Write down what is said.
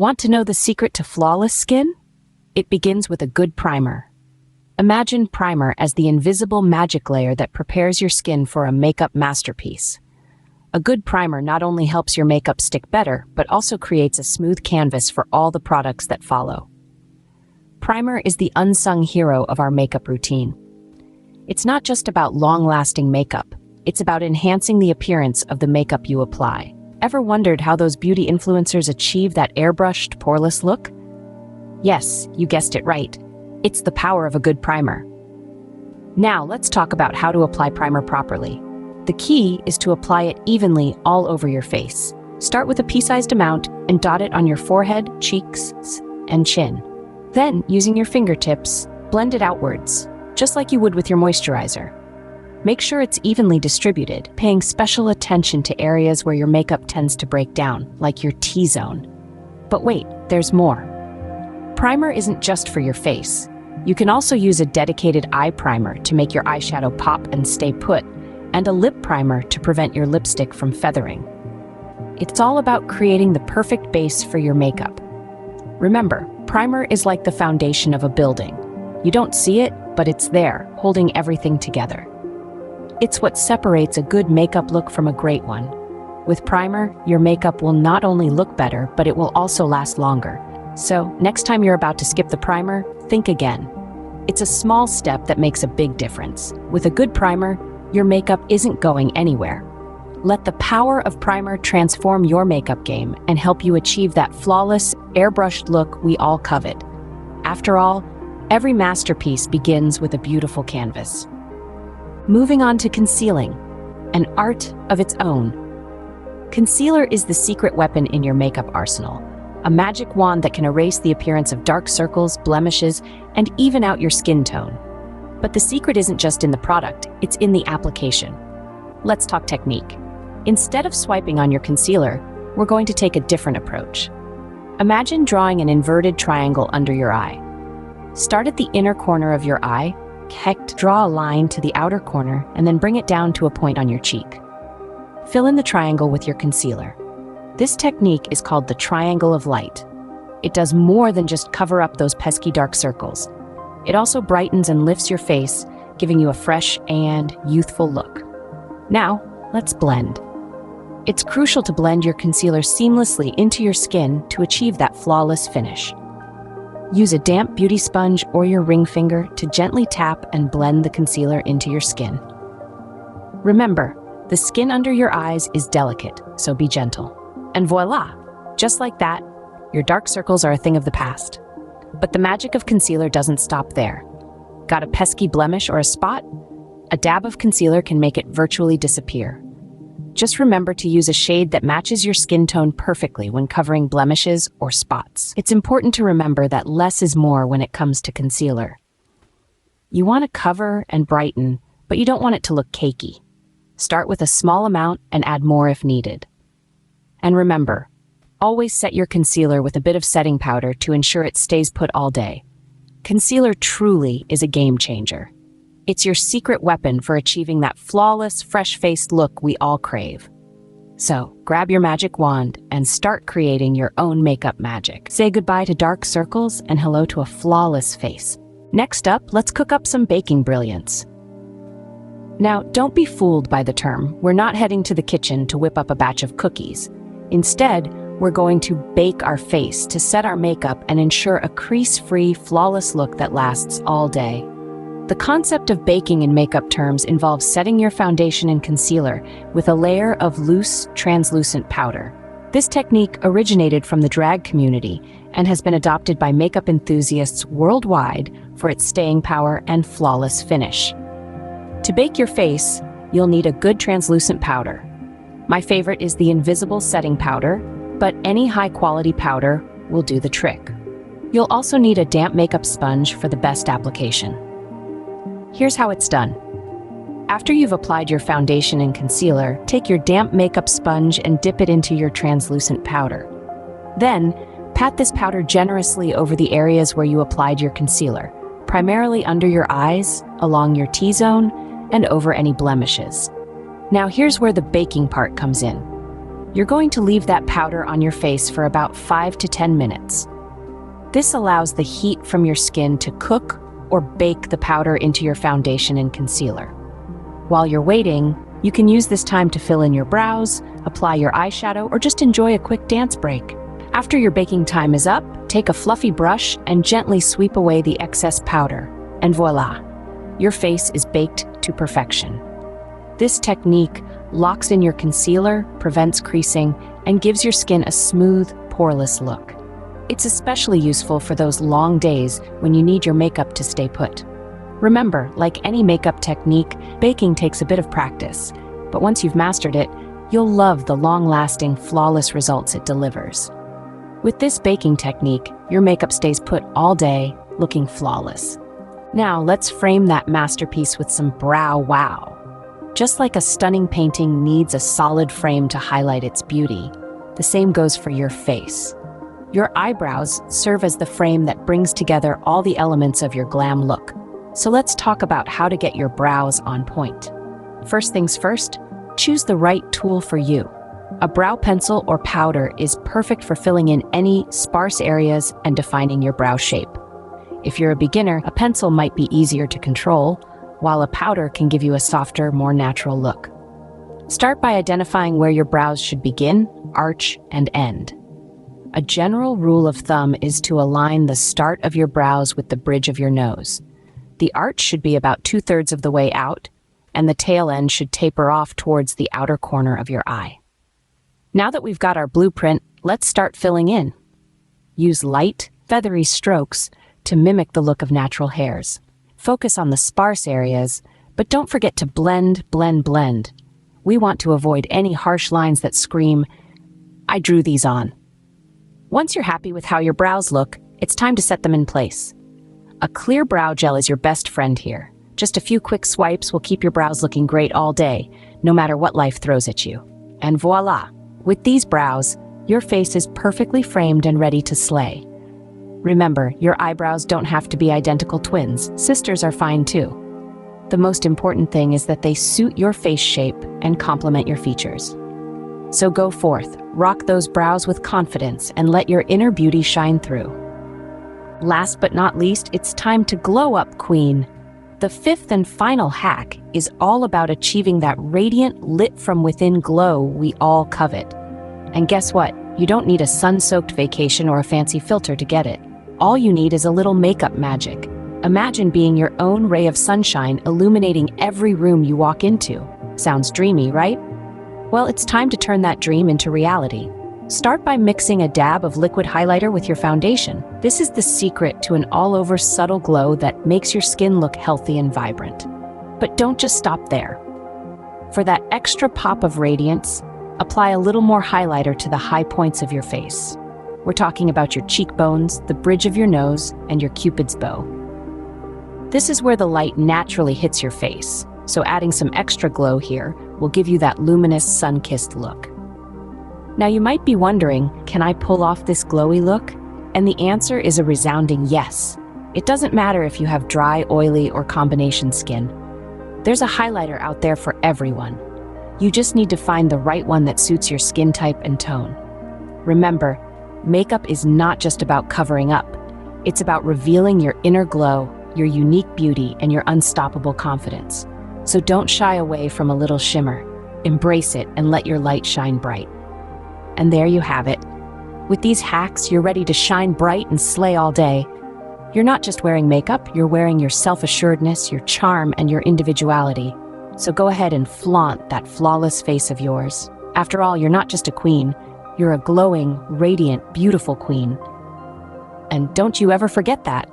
Want to know the secret to flawless skin? It begins with a good primer. Imagine primer as the invisible magic layer that prepares your skin for a makeup masterpiece. A good primer not only helps your makeup stick better, but also creates a smooth canvas for all the products that follow. Primer is the unsung hero of our makeup routine. It's not just about long-lasting makeup. It's about enhancing the appearance of the makeup you apply. Ever wondered how those beauty influencers achieve that airbrushed, poreless look? Yes, you guessed it right. It's the power of a good primer. Now, let's talk about how to apply primer properly. The key is to apply it evenly all over your face. Start with a pea-sized amount and dot it on your forehead, cheeks, and chin. Then, using your fingertips, blend it outwards, just like you would with your moisturizer. Make sure it's evenly distributed, paying special attention to areas where your makeup tends to break down, like your T-zone. But wait, there's more. Primer isn't just for your face. You can also use a dedicated eye primer to make your eyeshadow pop and stay put, and a lip primer to prevent your lipstick from feathering. It's all about creating the perfect base for your makeup. Remember, primer is like the foundation of a building. You don't see it, but it's there, holding everything together. It's what separates a good makeup look from a great one. With primer, your makeup will not only look better, but it will also last longer. So, next time you're about to skip the primer, think again. It's a small step that makes a big difference. With a good primer, your makeup isn't going anywhere. Let the power of primer transform your makeup game and help you achieve that flawless, airbrushed look we all covet. After all, every masterpiece begins with a beautiful canvas. Moving on to concealing, an art of its own. Concealer is the secret weapon in your makeup arsenal, a magic wand that can erase the appearance of dark circles, blemishes, and even out your skin tone. But the secret isn't just in the product, it's in the application. Let's talk technique. Instead of swiping on your concealer, we're going to take a different approach. Imagine drawing an inverted triangle under your eye. Start at the inner corner of your eye, draw a line to the outer corner, and then bring it down to a point on your cheek. Fill in the triangle with your concealer. This technique is called the triangle of light. It does more than just cover up those pesky dark circles. It also brightens and lifts your face, giving you a fresh and youthful look. Now, let's blend. It's crucial to blend your concealer seamlessly into your skin to achieve that flawless finish. Use a damp beauty sponge or your ring finger to gently tap and blend the concealer into your skin. Remember, the skin under your eyes is delicate, so be gentle. And voila! Just like that, your dark circles are a thing of the past. But the magic of concealer doesn't stop there. Got a pesky blemish or a spot? A dab of concealer can make it virtually disappear. Just remember to use a shade that matches your skin tone perfectly when covering blemishes or spots. It's important to remember that less is more when it comes to concealer. You want to cover and brighten, but you don't want it to look cakey. Start with a small amount and add more if needed. And remember, always set your concealer with a bit of setting powder to ensure it stays put all day. Concealer truly is a game changer. It's your secret weapon for achieving that flawless, fresh-faced look we all crave. So, grab your magic wand and start creating your own makeup magic. Say goodbye to dark circles and hello to a flawless face. Next up, let's cook up some baking brilliance. Now, don't be fooled by the term. We're not heading to the kitchen to whip up a batch of cookies. Instead, we're going to bake our face to set our makeup and ensure a crease-free, flawless look that lasts all day. The concept of baking in makeup terms involves setting your foundation and concealer with a layer of loose, translucent powder. This technique originated from the drag community and has been adopted by makeup enthusiasts worldwide for its staying power and flawless finish. To bake your face, you'll need a good translucent powder. My favorite is the invisible setting powder, but any high-quality powder will do the trick. You'll also need a damp makeup sponge for the best application. Here's how it's done. After you've applied your foundation and concealer, take your damp makeup sponge and dip it into your translucent powder. Then, pat this powder generously over the areas where you applied your concealer, primarily under your eyes, along your T-zone, and over any blemishes. Now here's where the baking part comes in. You're going to leave that powder on your face for about 5 to 10 minutes. This allows the heat from your skin to cook or bake the powder into your foundation and concealer. While you're waiting, you can use this time to fill in your brows, apply your eyeshadow, or just enjoy a quick dance break. After your baking time is up, take a fluffy brush and gently sweep away the excess powder, and voila, your face is baked to perfection. This technique locks in your concealer, prevents creasing, and gives your skin a smooth, poreless look. It's especially useful for those long days when you need your makeup to stay put. Remember, like any makeup technique, baking takes a bit of practice, but once you've mastered it, you'll love the long-lasting, flawless results it delivers. With this baking technique, your makeup stays put all day, looking flawless. Now, let's frame that masterpiece with some brow wow. Just like a stunning painting needs a solid frame to highlight its beauty, the same goes for your face. Your eyebrows serve as the frame that brings together all the elements of your glam look. So let's talk about how to get your brows on point. First things first, choose the right tool for you. A brow pencil or powder is perfect for filling in any sparse areas and defining your brow shape. If you're a beginner, a pencil might be easier to control, while a powder can give you a softer, more natural look. Start by identifying where your brows should begin, arch, and end. A general rule of thumb is to align the start of your brows with the bridge of your nose. The arch should be about 2/3 of the way out, and the tail end should taper off towards the outer corner of your eye. Now that we've got our blueprint, let's start filling in. Use light, feathery strokes to mimic the look of natural hairs. Focus on the sparse areas, but don't forget to blend, blend, blend. We want to avoid any harsh lines that scream, "I drew these on." Once you're happy with how your brows look, it's time to set them in place. A clear brow gel is your best friend here. Just a few quick swipes will keep your brows looking great all day, no matter what life throws at you. And voila! With these brows, your face is perfectly framed and ready to slay. Remember, your eyebrows don't have to be identical twins. Sisters are fine too. The most important thing is that they suit your face shape and complement your features. So go forth, rock those brows with confidence, and let your inner beauty shine through. Last but not least, it's time to glow up, queen. The fifth and final hack is all about achieving that radiant, lit-from-within glow we all covet. And guess what? You don't need a sun-soaked vacation or a fancy filter to get it. All you need is a little makeup magic. Imagine being your own ray of sunshine illuminating every room you walk into. Sounds dreamy, right? Well, it's time to turn that dream into reality. Start by mixing a dab of liquid highlighter with your foundation. This is the secret to an all-over subtle glow that makes your skin look healthy and vibrant. But don't just stop there. For that extra pop of radiance, apply a little more highlighter to the high points of your face. We're talking about your cheekbones, the bridge of your nose, and your Cupid's bow. This is where the light naturally hits your face, so adding some extra glow here will give you that luminous, sun-kissed look. Now you might be wondering, can I pull off this glowy look? And the answer is a resounding yes. It doesn't matter if you have dry, oily, or combination skin. There's a highlighter out there for everyone. You just need to find the right one that suits your skin type and tone. Remember, makeup is not just about covering up. It's about revealing your inner glow, your unique beauty, and your unstoppable confidence. So don't shy away from a little shimmer. Embrace it and let your light shine bright. And there you have it. With these hacks, you're ready to shine bright and slay all day. You're not just wearing makeup, you're wearing your self-assuredness, your charm, and your individuality. So go ahead and flaunt that flawless face of yours. After all, you're not just a queen, you're a glowing, radiant, beautiful queen. And don't you ever forget that.